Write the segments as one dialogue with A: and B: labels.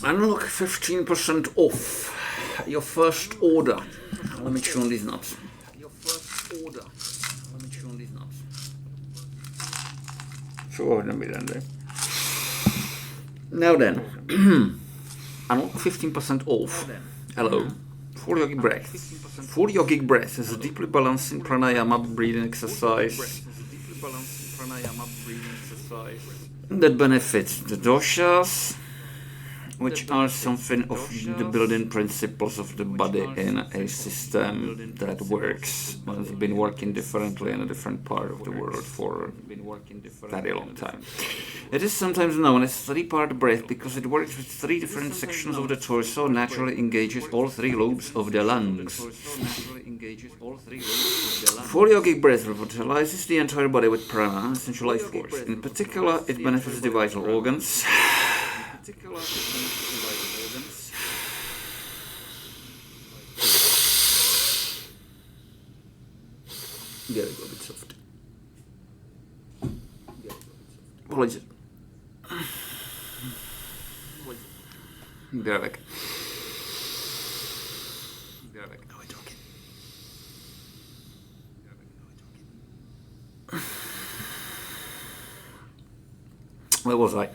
A: Unlock 15% off your first order. Let me tune these knobs. Sure, let me then. Now then, unlock 15% off. Hello. For yogic breath. For yogic breath is a deeply balancing pranayama breathing exercise that benefits the doshas, which are something of the building principles of the body in a system that works, has been working differently in a different part of the world for a very long time. It is sometimes known as three-part breath because it works with three different sections of the torso, naturally engages all three lobes of the lungs. Full yogic breath revitalizes the entire body with prana, essential life force. In particular, it benefits the vital organs. Get it a bit soft. Apologies. Be right back. How are we talking? Where was I?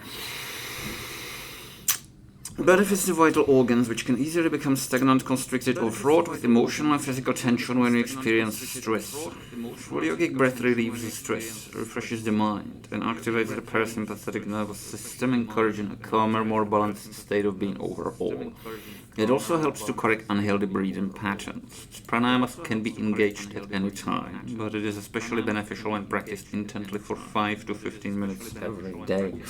A: Benefits the vital organs, which can easily become stagnant, constricted, or fraught with emotional and physical tension when you experience stress. Full yogic breath relieves the stress, refreshes the mind, and activates the parasympathetic nervous system, encouraging a calmer, more balanced state of being overall. It also helps to correct unhealthy breathing patterns. Pranayamas can be engaged at any time, but it is especially beneficial when practiced intently for 5 to 15 minutes every day.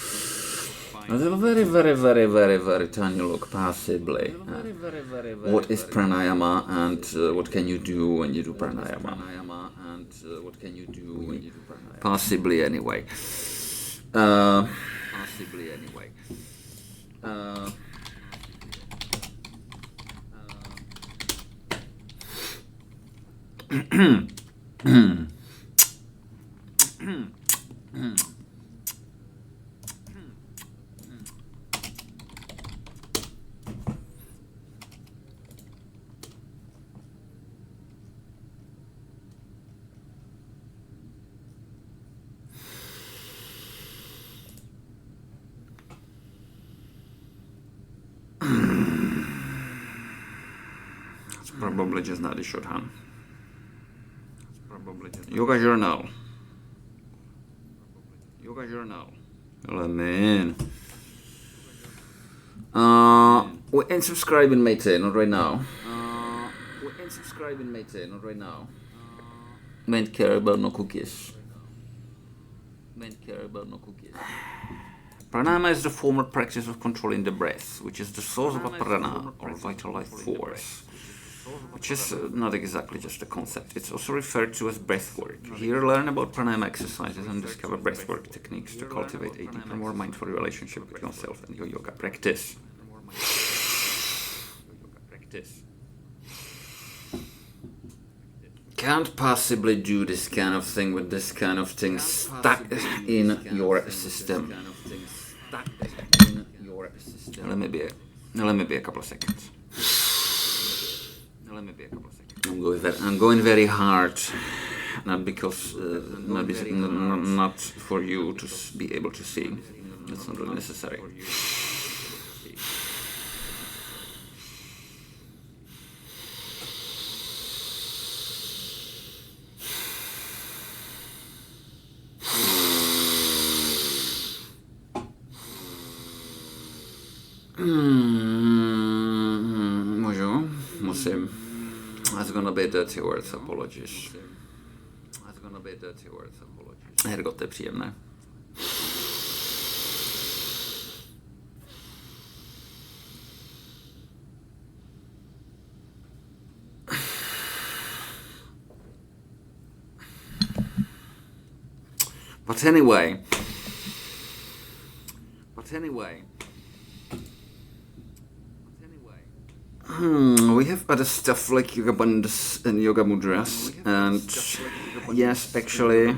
A: There's a very tiny look, possibly. What is pranayama and what can you do when you do pranayama? Possibly anyway. It's probably just not a shorthand. Yoga journal. Let me in. We ain't subscribing, mate. Not right now. Don't care about no cookies. Pranayama is the formal practice of controlling the breath, which is the source of a prana, or vital life force, which is not exactly just a concept. It's also referred to as breathwork. Here, learn about pranayama exercises and discover breathwork techniques to cultivate a deeper, more mindful relationship with yourself and your yoga practice. Can't possibly do this kind of thing with this kind of thing stuck in your system. Let me be a couple of seconds. I'm going very hard, not because not for you to be able to see. That's not really necessary. Musím. That's gonna be dirty words, apologies. Hergot, to je příjemné. But anyway. We have other stuff like yoga bandhas and yoga mudras, and yes, actually,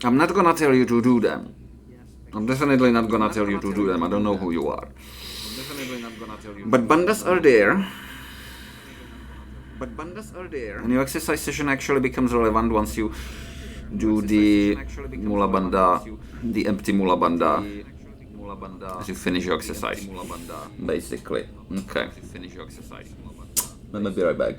A: I'm not gonna tell you to do them. I'm definitely not gonna tell you to do them. I don't know who you are. But bandhas are there. And your exercise session actually becomes relevant once you do the mula bandha, the empty mula bandha, as you finish your exercise, basically. Okay. Let me be right back.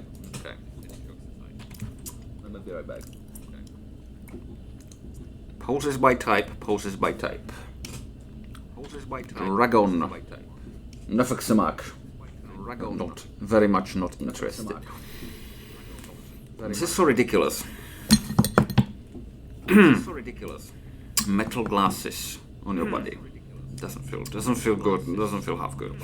A: Poses by type. Dragon. Nefexemak. Not very much not interested. This is so ridiculous. Metal glasses on your body. Doesn't feel good. Doesn't feel half good.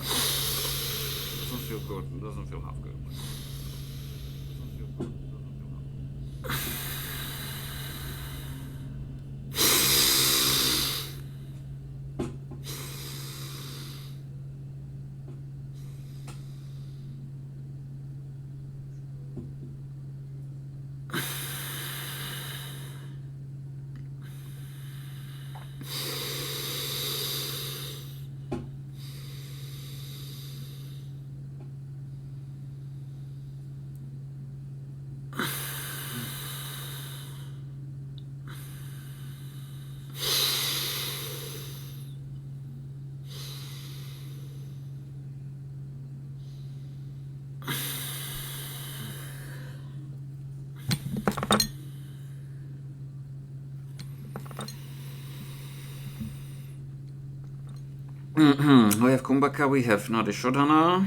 A: We have Kumbhaka, we have Nadi Shodhana.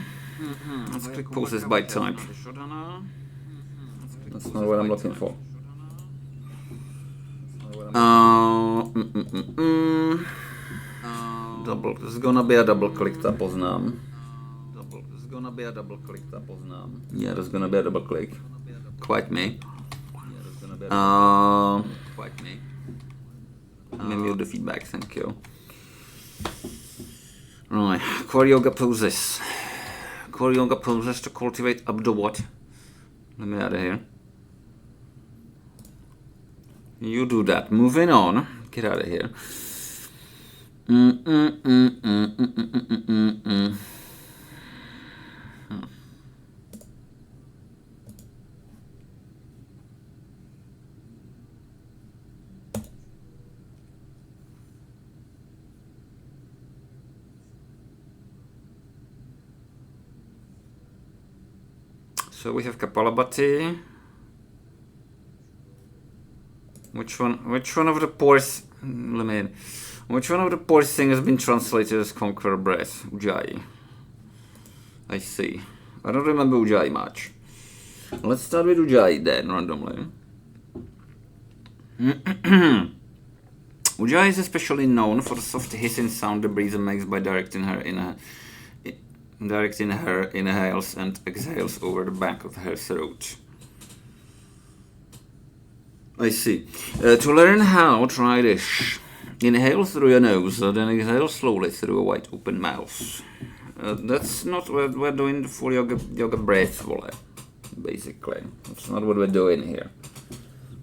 A: Let's click poses by type. That's not what I'm looking for. Double. There's gonna be a double click, ta poznám. Yeah, there's gonna be a double click. Quite me. Let me mute the feedback, thank you. Right, core yoga poses. Core yoga poses to cultivate abdo what? Let me out of here. You do that. Moving on. Get out of here. So we have Kapalabhati. Which one of the pores? Which one of the pores thing has been translated as conquer breath? Ujjayi. I see. I don't remember Ujjayi much. Let's start with Ujjayi then, randomly. Ujjayi is especially known for the soft hissing sound the breather makes by directing her inhales and exhales over the back of her throat. I see. To learn how, try this. Inhale through your nose, then exhale slowly through a wide open mouth. That's not what we're doing for yoga breath, basically. That's not what we're doing here.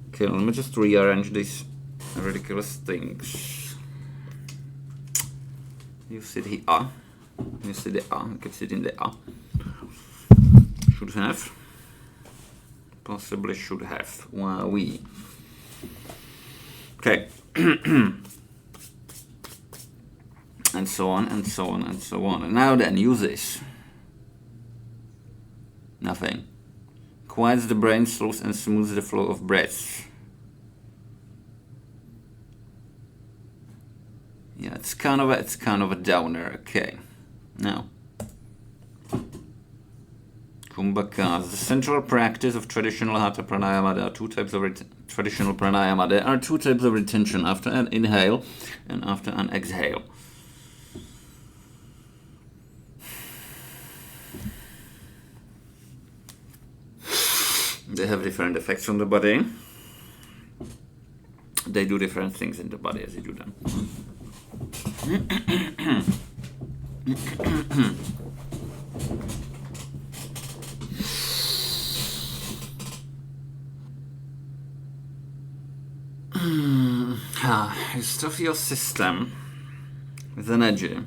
A: Okay, let me just rearrange these ridiculous things. You sit here. You see the A, you can sit in the A. Should have. Possibly should have. Wow, we. Okay. And so on, and so on, and so on. And now then, use this. Nothing. Quiets the brain, slows and smooths the flow of breath. Yeah, it's kind of a downer. Okay. Now, Kumbhakas, the central practice of traditional Hatha Pranayama. There are two types of traditional pranayama. There are two types of retention, after an inhale and after an exhale. They have different effects on the body. They do different things in the body as you do them. You stuff your system with energy.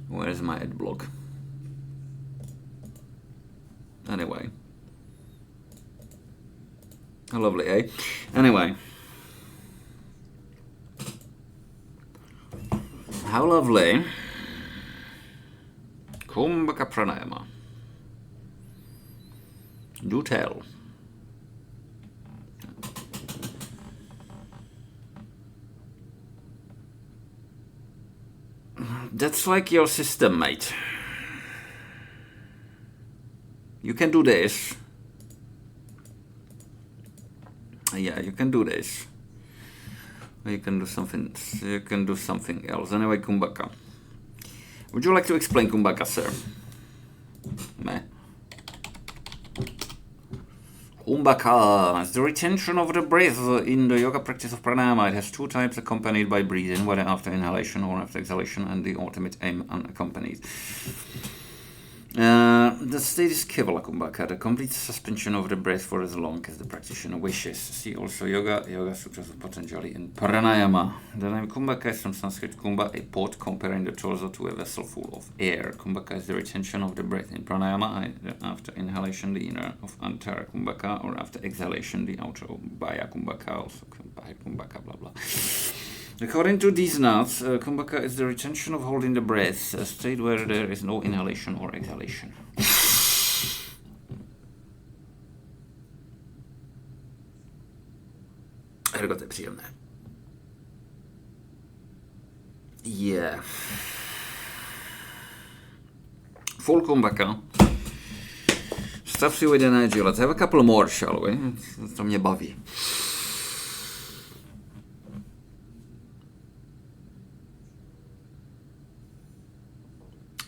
A: Where is my ad block? Anyway. How lovely, eh? Anyway. How lovely. Kumbhaka pranayama. Do tell. That's like your system, mate. You can do this. Yeah, you can do this. Or you can do something. You can do something else. Anyway, Kumbhaka. Would you like to explain Kumbhaka, sir? Meh. Kumbhaka is the retention of the breath in the yoga practice of pranayama. It has two types accompanied by breathing, whether after inhalation or after exhalation, and the ultimate aim unaccompanied. The state is Kevala Kumbhaka, the complete suspension of the breath for as long as the practitioner wishes. See also Yoga Sutras of Patanjali and Pranayama. The name Kumbhaka is from Sanskrit Kumbha, a pot comparing the torso to a vessel full of air. Kumbhaka is the retention of the breath in Pranayama, either after inhalation, the inner of Antara Kumbhaka, or after exhalation, the outer of Baya Kumbhaka, also Baya Kumbhaka, blah blah. According to these notes, Kumbhaka is the retention of holding the breath, a state where there is no inhalation or exhalation. To je příjemné. Yeah. Full Kumbhaka. Stuffs you with energy. Let's have a couple more, shall we? To mě baví.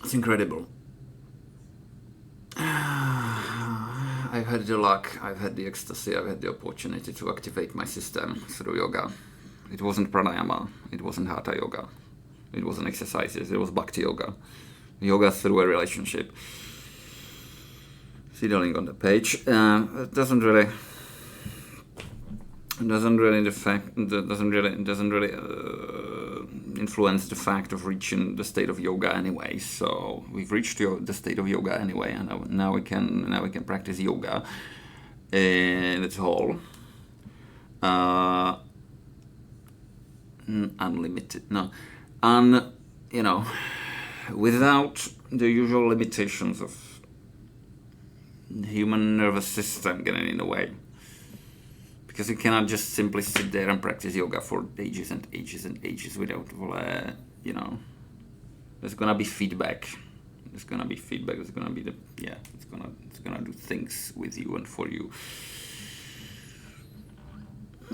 A: It's incredible. I've had the luck, I've had the ecstasy, I've had the opportunity to activate my system through yoga. It wasn't pranayama, it wasn't hatha yoga, it wasn't exercises, it was bhakti yoga. Yoga through a relationship. See the link on the page. It doesn't really influence the fact of reaching the state of yoga anyway. So we've reached the state of yoga anyway, and now we can practice yoga in its whole unlimited, without the usual limitations of the human nervous system getting in the way. Because you cannot just simply sit there and practice yoga for ages and ages and ages without, there's gonna be feedback. There's gonna be it's gonna do things with you and for you.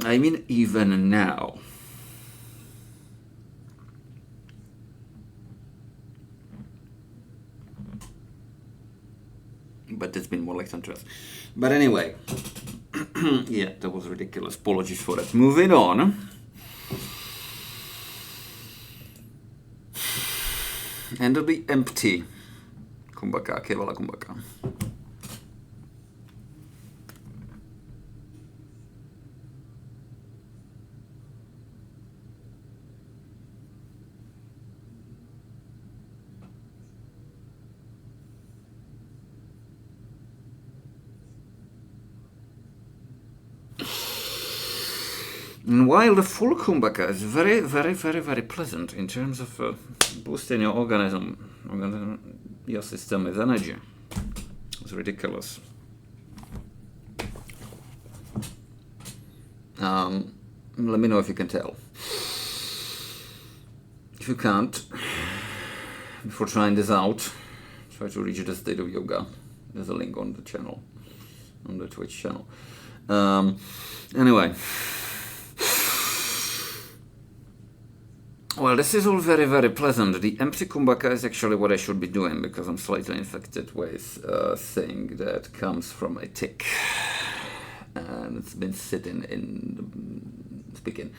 A: I mean, even now. But it's been more like contrast. But anyway. Yeah, that was ridiculous. Apologies for that. Moving on. And the empty Kumbhaka, Kevala Kumbhaka. And while the full Kumbhaka is very, very, very, very pleasant in terms of boosting your organism, your system with energy, it's ridiculous. Let me know if you can tell. If you can't, before trying this out, try to reach the state of yoga. There's a link on the channel, on the Twitch channel. Anyway. Well, this is all very, very pleasant. The empty Kumbhaka is actually what I should be doing because I'm slightly infected with a thing that comes from a tick. And it's been sitting in the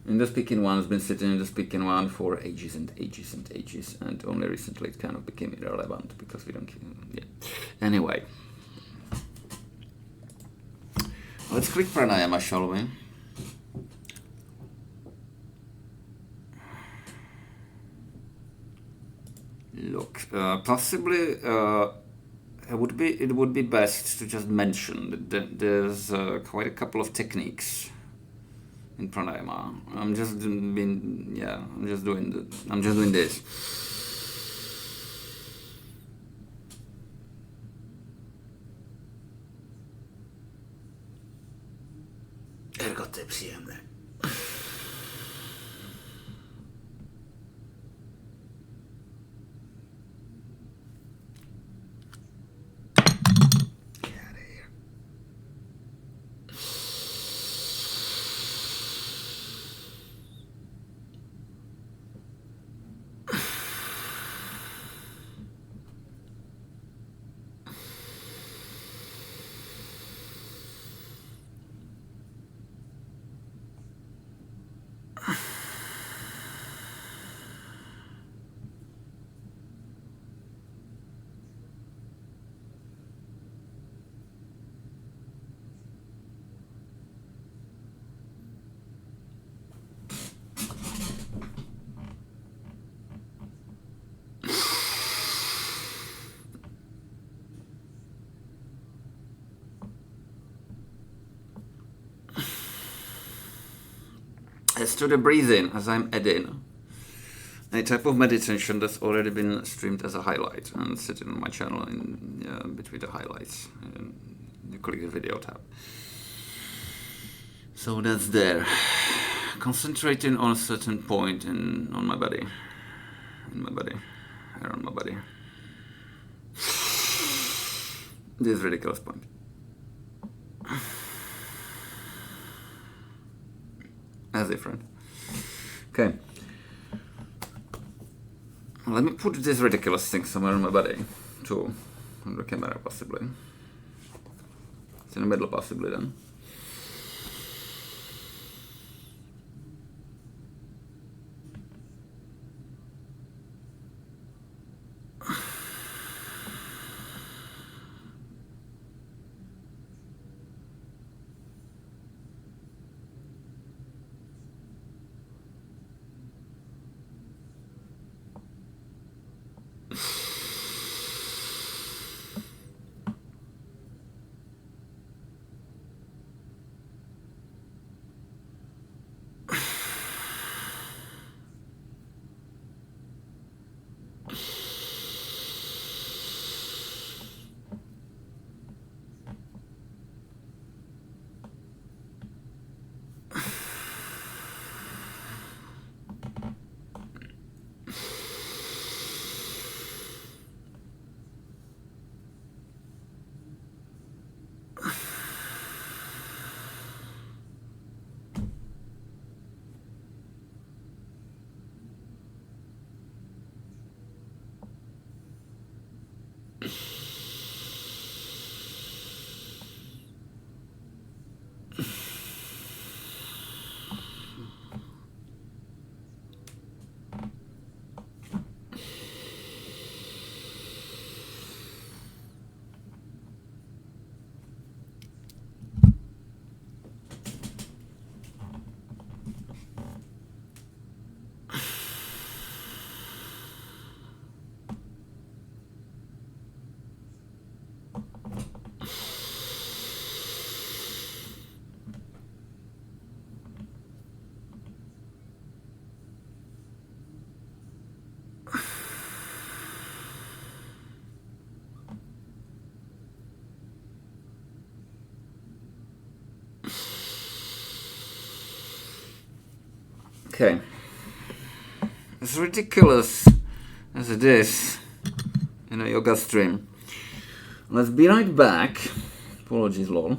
A: And the speaking one's been sitting in the speaking one for ages and ages and ages, and only recently it kind of became irrelevant because we don't. Yeah. Anyway, let's click pranayama, shall we? Look, possibly it would be best to just mention that there's quite a couple of techniques in pranayama. I'm just doing this. Ergot je příjemné. As to the breathing, as I'm adding, a type of meditation that's already been streamed as a highlight and sitting on my channel in between the highlights. And you click the video tab. So that's there. Concentrating on a certain point on my body, around my body. This ridiculous point. As different. Okay. Let me put this ridiculous thing somewhere on my body, too. On the camera, possibly. It's in the middle, possibly, then. Okay. As ridiculous as it is in a yoga stream, let's be right back. Apologies, lol.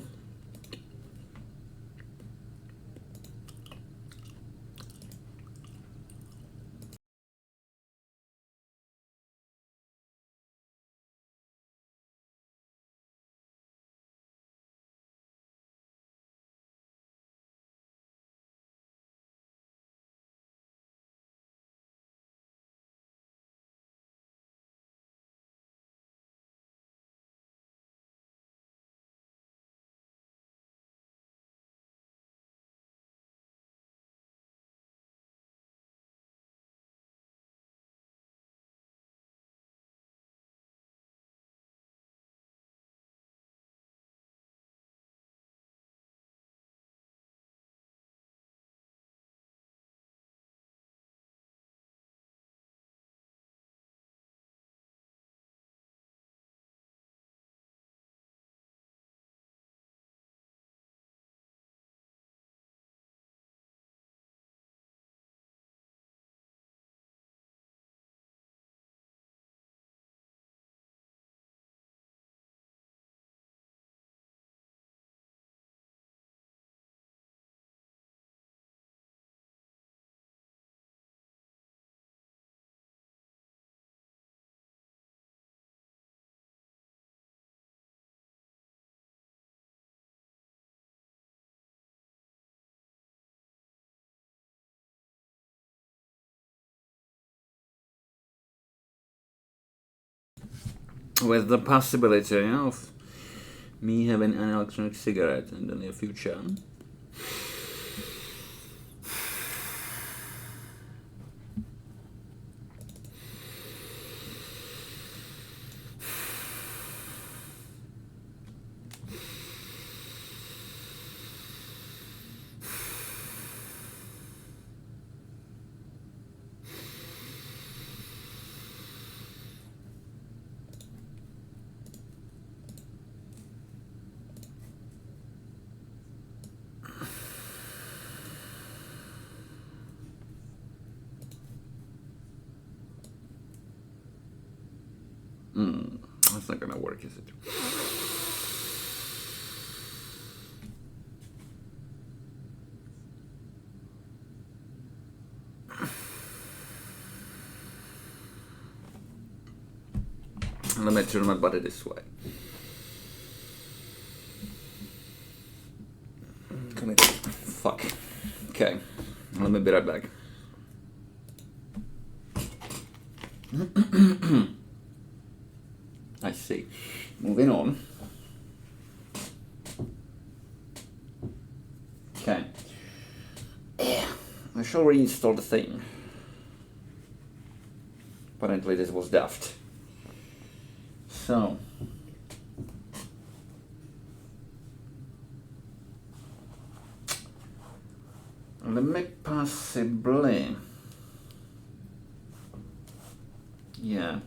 A: with the possibility of me having an electronic cigarette in the near future. That's not gonna work, is it? Let me turn my body this way. Fuck. Okay, let me be right back. I see. Moving on. Okay. I shall reinstall the thing. Apparently this was daft. So. Let me possibly. Yeah.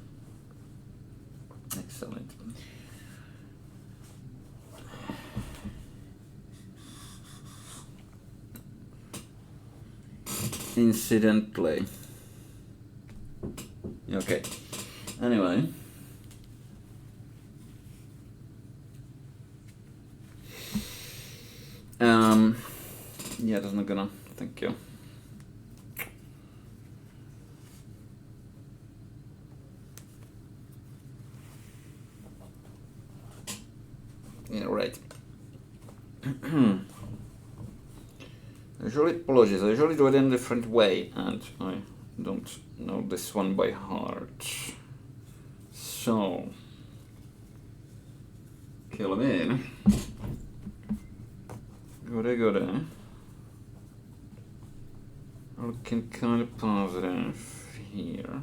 A: Excellent. Incidentally. Okay. Anyway. Yeah, that's not gonna. Thank you. Yeah, right. Usually, apologies. I usually do it in a different way, and I don't know this one by heart. So, kill him in. Goody. Looking kind of positive here.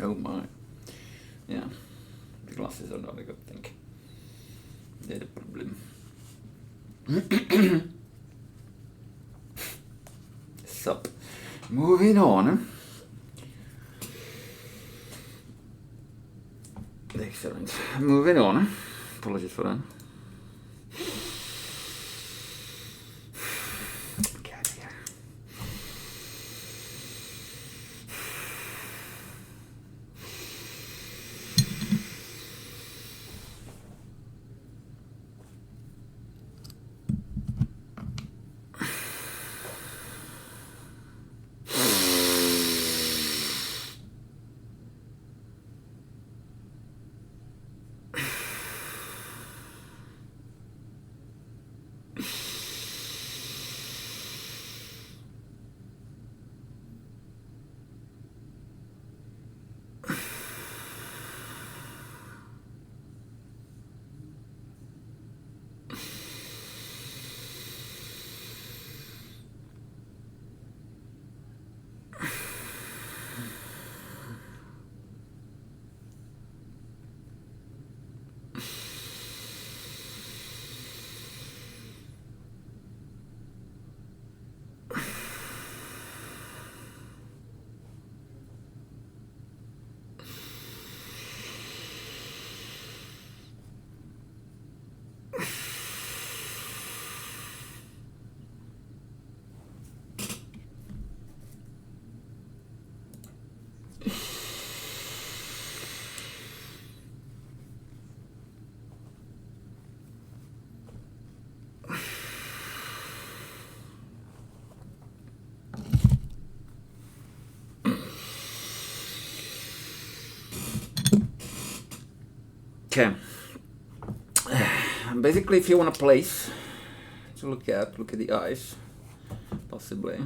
A: Oh my. Yeah, the glasses are not a good thing. They're the problem. Sup. Moving on. Excellent. Moving on. Apologies for that. Get out of here. Okay. Basically, if you want a place to look at the eyes, possibly.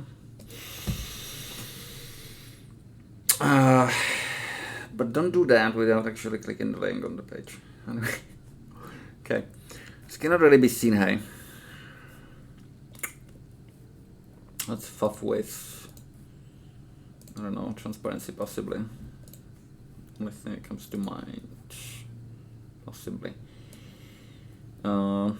A: But don't do that without actually clicking the link on the page. Okay. This cannot really be seen, hey. Let's fuff with, I don't know, transparency possibly. Only thing that comes to mind. Possibly. I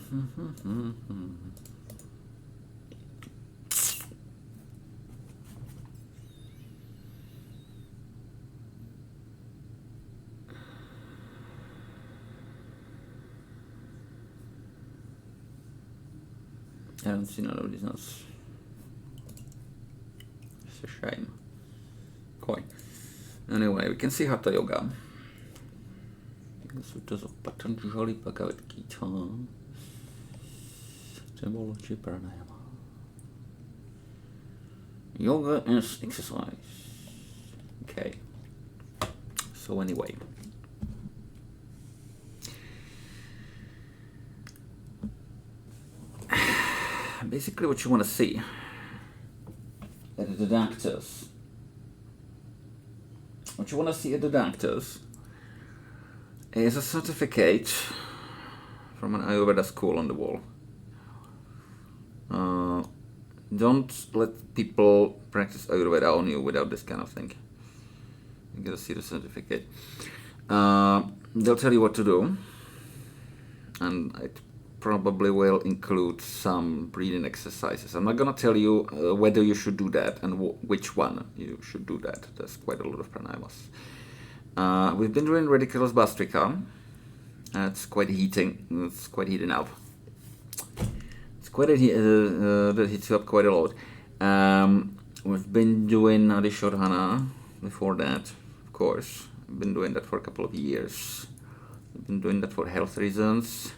A: haven't seen none of these notes. It's a shame. Quite. Anyway, we can see Hatha Yoga. Sutras of Patanjali Bhagavad Gita. Symbology Pranayama. Yoga is exercise. Okay. So anyway. Basically what you want to see at the doctors. What you want to see at the doctors is a certificate from an Ayurveda school on the wall. Don't let people practice Ayurveda on you without this kind of thing. You gotta see the certificate. They'll tell you what to do, and it probably will include some breathing exercises. I'm not gonna tell you whether you should do that and which one you should do that. There's quite a lot of pranayamas. We've been doing ridiculous Bastrika. It's quite heating. It's quite heating up. It's quite that heats you up quite a lot. We've been doing Adi Shodhana before that, of course. I've been doing that for a couple of years. I've been doing that for health reasons.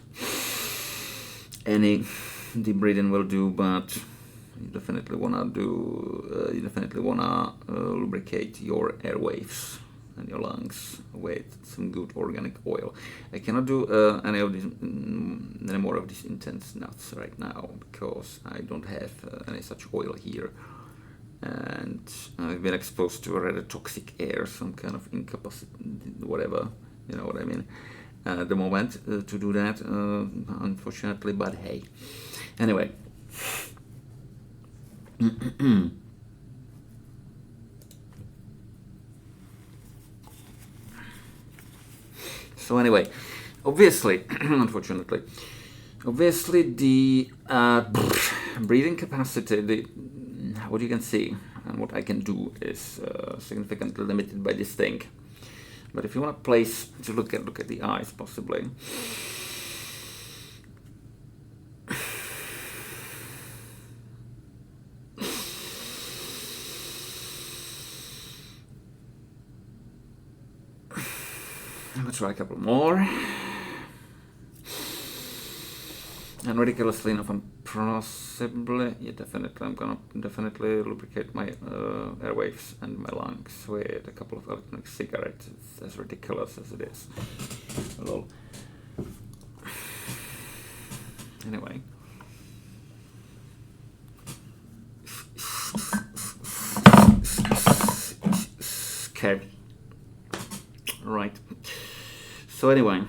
A: Any deep breathing will do, but you definitely wanna lubricate your airwaves and your lungs with some good organic oil. I cannot do any more of these intense nuts right now because I don't have any such oil here, and I've been exposed to rather toxic air, some kind of incapacity, whatever, you know what I mean, at the moment to do that, unfortunately, but hey. Anyway. So anyway, obviously, unfortunately, the breathing capacity, what you can see and what I can do is significantly limited by this thing. But if you want a place to look at the eyes, possibly. I'm gonna try a couple more. And ridiculously enough, I'm possibly, yeah, definitely, I'm gonna definitely lubricate my airwaves and my lungs with a couple of electronic cigarettes. It's as ridiculous as it is. Lol. Anyway. Okay. Right. So anyway,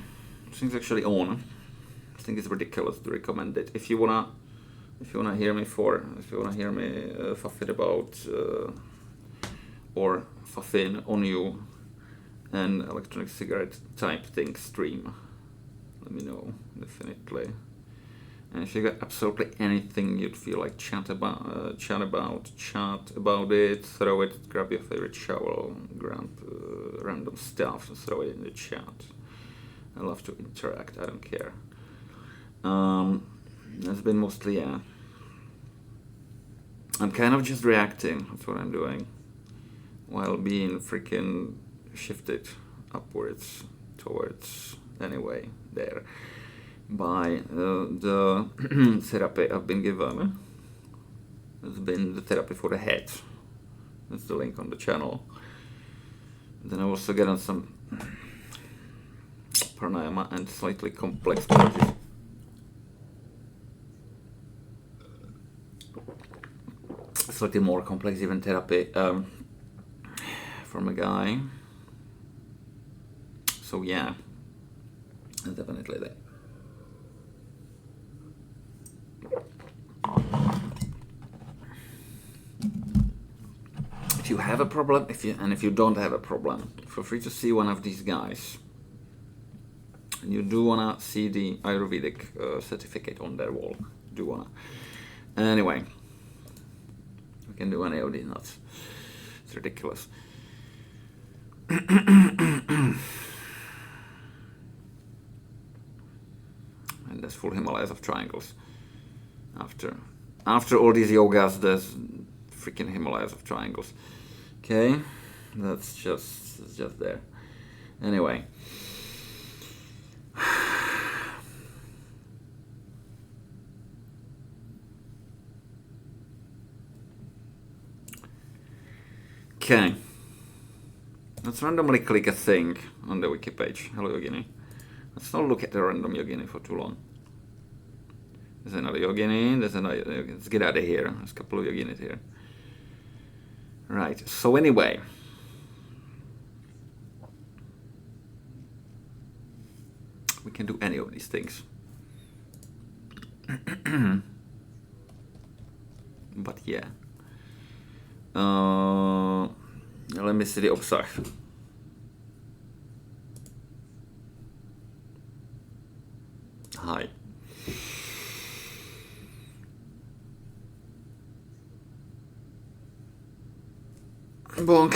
A: things actually on. I think it's ridiculous to recommend it. If you wanna hear me fuffing about or fuffing on you an electronic cigarette type thing stream, let me know, definitely. And if you got absolutely anything you'd feel like chat about it, throw it, grab your favorite shovel, grab random stuff and throw it in the chat. I love to interact, I don't care. It's been mostly, yeah. I'm kind of just reacting, that's what I'm doing, while being freaking shifted upwards towards, anyway, there, by the therapy I've been given. It's been the therapy for the head. That's the link on the channel. Then I also get on some pranayama and slightly complex practice. Slightly more complex even therapy from a guy. So yeah, definitely that. If you have a problem, if you don't have a problem, feel free to see one of these guys. And you do wanna see the Ayurvedic certificate on their wall. Do wanna. Anyway, we can do any of these nuts. It's ridiculous. And there's full Himalayas of triangles. After all these yogas, there's freaking Himalayas of triangles. Okay, that's just there. Anyway. Okay. Let's randomly click a thing on the wiki page. Hello Yogini. Let's not look at the random Yogini for too long. There's another Yogini, there's another Yogini. Let's get out of here. There's a couple of Yoginis here. Right, so anyway. We can do any of these things. But yeah. Let me see the obsah. Hi. Bonk.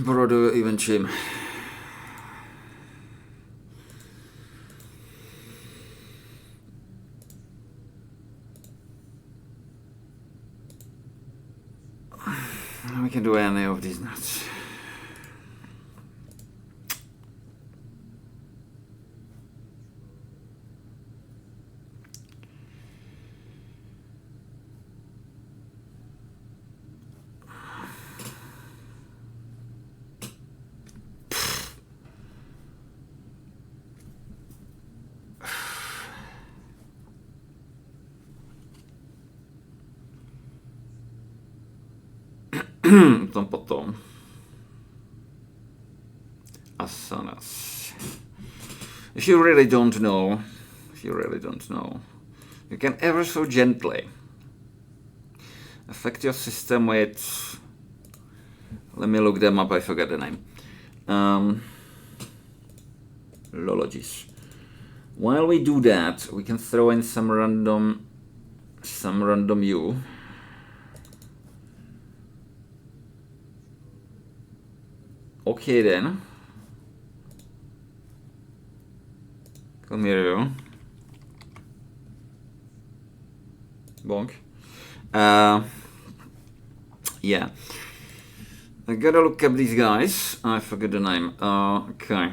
A: Brodo even chim. We can do any of these nuts. Potom asanas. If you really don't know, you can ever so gently affect your system with, let me look them up, I forgot the name. Lologies. While we do that, we can throw in some random U. Okay then. Come here, you. Bonk. Yeah. I gotta look up these guys. I forget the name. Okay.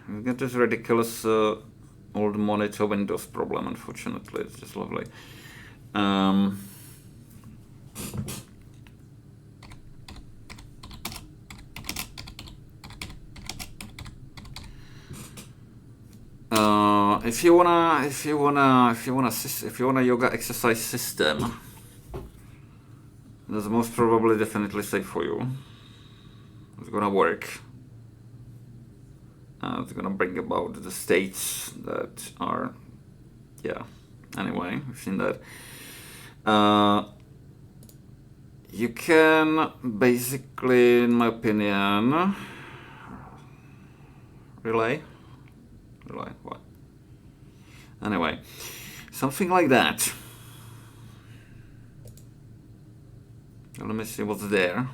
A: We've got this ridiculous old monitor Windows problem, unfortunately. It's just lovely. If you wanna yoga exercise system, that's most probably definitely safe for you. It's gonna work. It's gonna bring about the states that are, yeah. Anyway, we've seen that. You can basically, in my opinion, relay what? Anyway, something like that. Let me see what's there.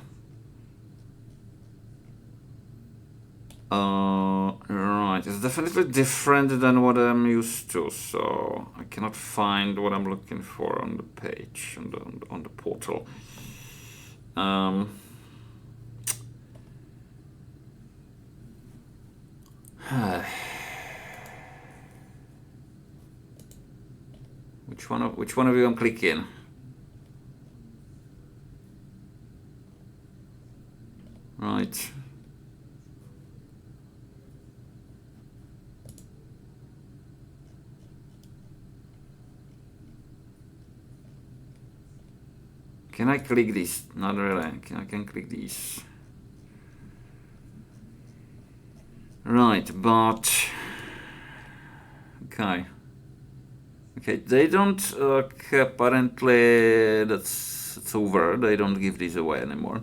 A: Right, it's definitely different than what I'm used to, so I cannot find what I'm looking for on the page, on the portal. Which one of you I'm clicking? Right. Can I click this? Not really. I can click these. Right, but okay. Okay, they don't apparently it's over. They don't give these away anymore.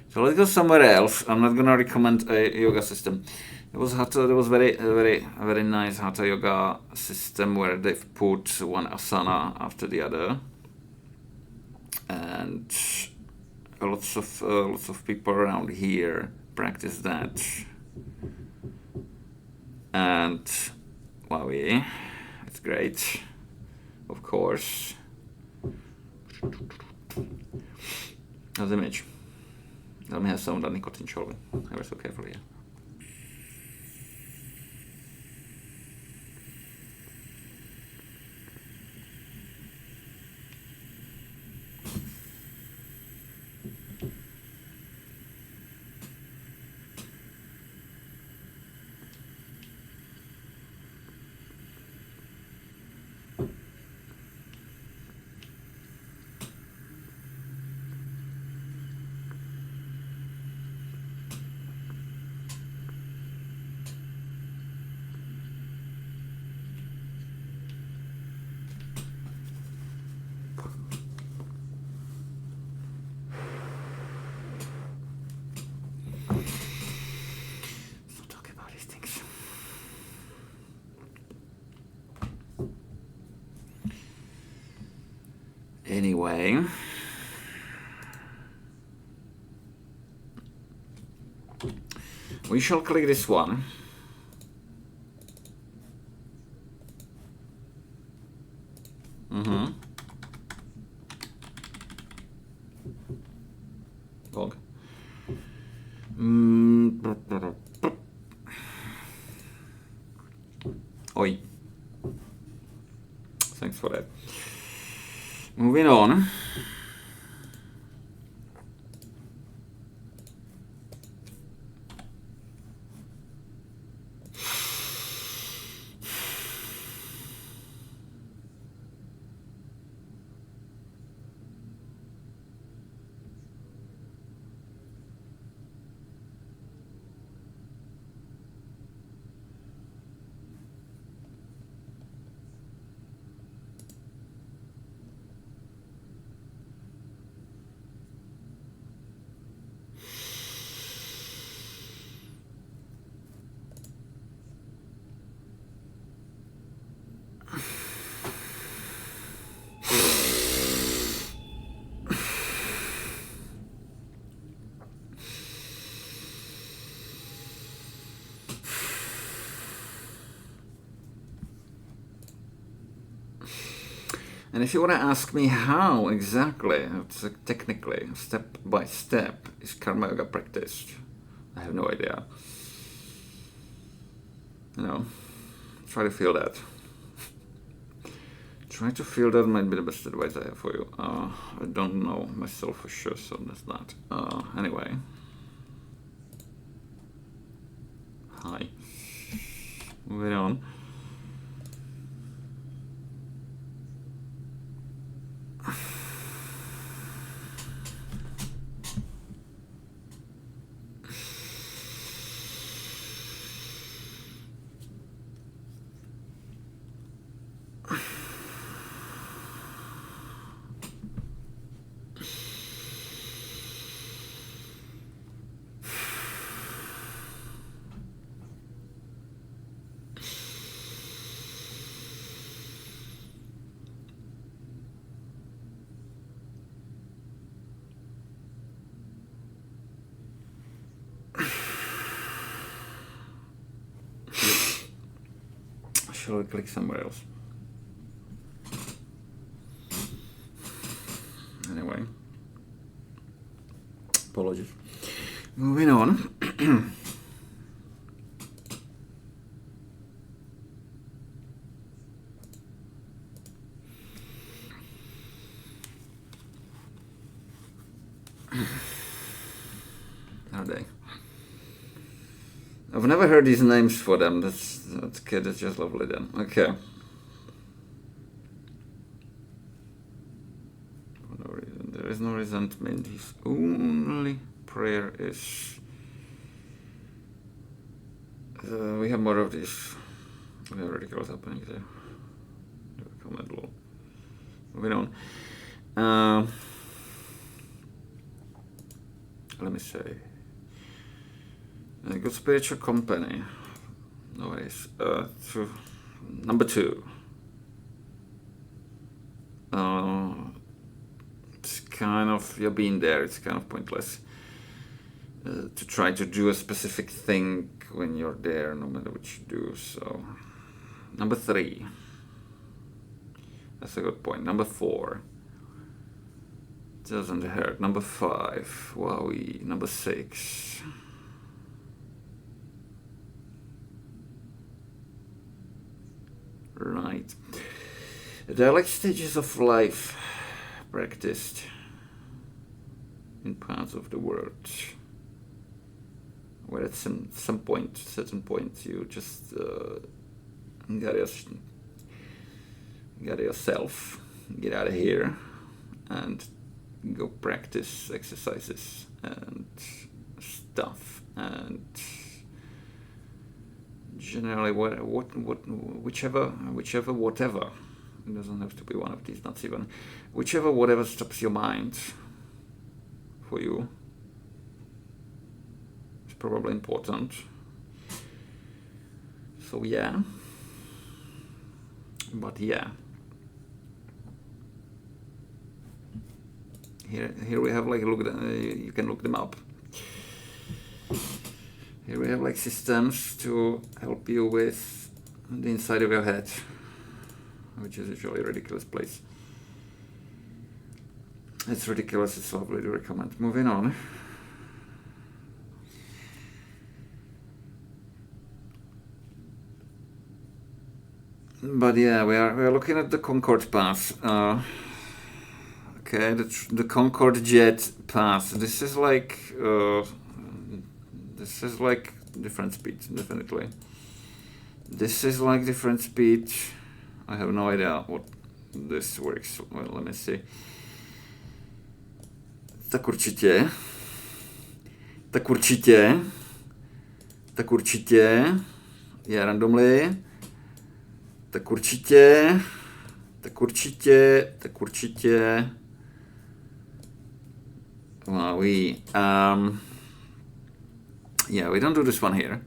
A: So let's go somewhere else. I'm not gonna recommend a yoga system. There was very nice hatha yoga system where they've put one asana after the other, and lots of people around here practice that. And wow, yeah, it's great, of course. How's the image? Let me have some of that nicotine, shall we? Ever so carefully, yeah. Anyway, we shall click this one. Dog. Oi. Thanks for that. Moving on. And if you want to ask me how exactly, technically, step by step, is karma yoga practiced, I have no idea. You know, try to feel that. Try to feel that might be the best advice I have for you. I don't know myself for sure, so that's that. Anyway. Hi. Moving on. Shall we click somewhere else? Anyway, apologies. Moving on. Are they? I've never heard these names for them. That's okay. That's just lovely then. Okay. For no reason. There is no resentment. His only prayer is. We have more of this. We have ridiculous happening there. Comment low. Moving on. Let me say. A good spiritual company. No worries. Number 2. It's kind of, you're being there, it's kind of pointless to try to do a specific thing when you're there, no matter what you do. So, number 3. That's a good point. Number 4. Doesn't hurt. Number 5. Wowie. Number 6. Right. There are like stages of life practiced in parts of the world where at some point, certain point, you just get yourself, get out of here and go practice exercises and stuff, and generally whichever whatever, it doesn't have to be one of these, not even, whichever whatever stops your mind for you is probably important. So yeah, but yeah, here we have like you can look them up. Here we have like systems to help you with the inside of your head, which is usually a ridiculous place. It's ridiculous, it's lovely to recommend. Moving on. But yeah, we are looking at the Concorde path. Okay, the Concorde jet path. This is like different speed, definitely. This is like different speed. I have no idea what this works. Well, let me see. Tak určitě. Je randomly. Tak určitě. Wow, yeah, we don't do this one here.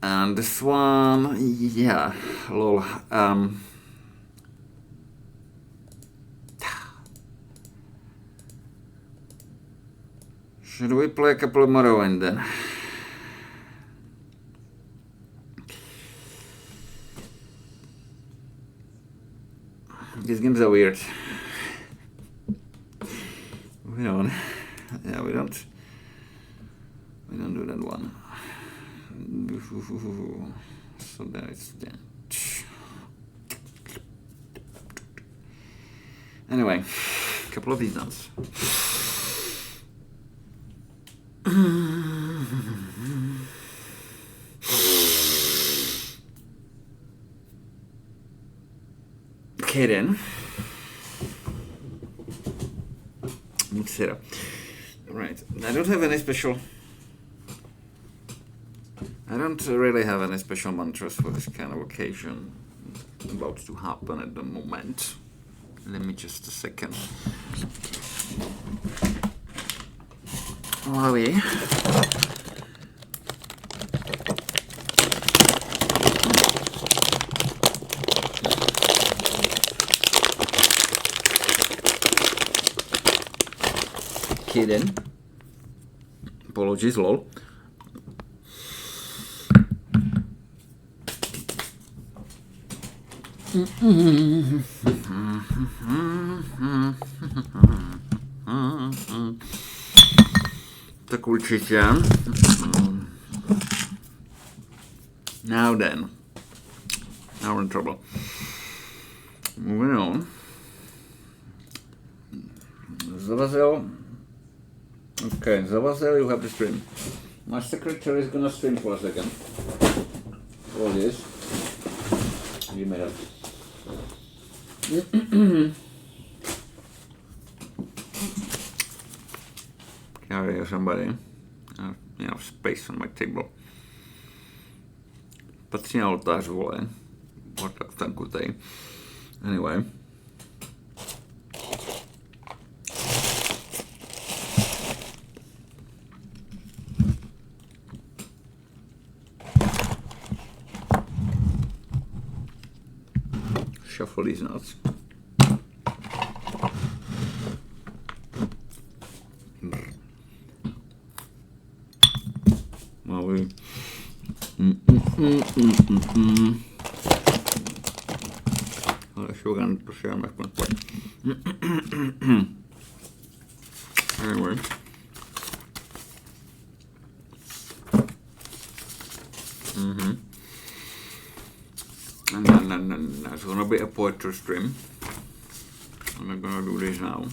A: And this one, yeah, lol. Should we play a couple of Morrowind then? These games are weird. We don't. Yeah, we don't do that one. So then it's that. Anyway, a couple of these dance. Okay then. Right. I don't really have any special mantras for this kind of occasion about to happen at the moment. Let me just a second. Are we? Kidding. Apologies, lol. Tak určitě. Now then. Now we're in trouble. Moving on. Zavazel. Okay, Zavazel, you have the strim. My secretary is gonna strim for a second. All this. Give me that. Carry somebody. Space on my table. But siinä ollut taas vuoden. Than good day. Anyway. Shuffle these notes. Well, we. Sugar nyt tosiaan myös anyway. And then it's gonna be a poetry stream. And I'm gonna do this now.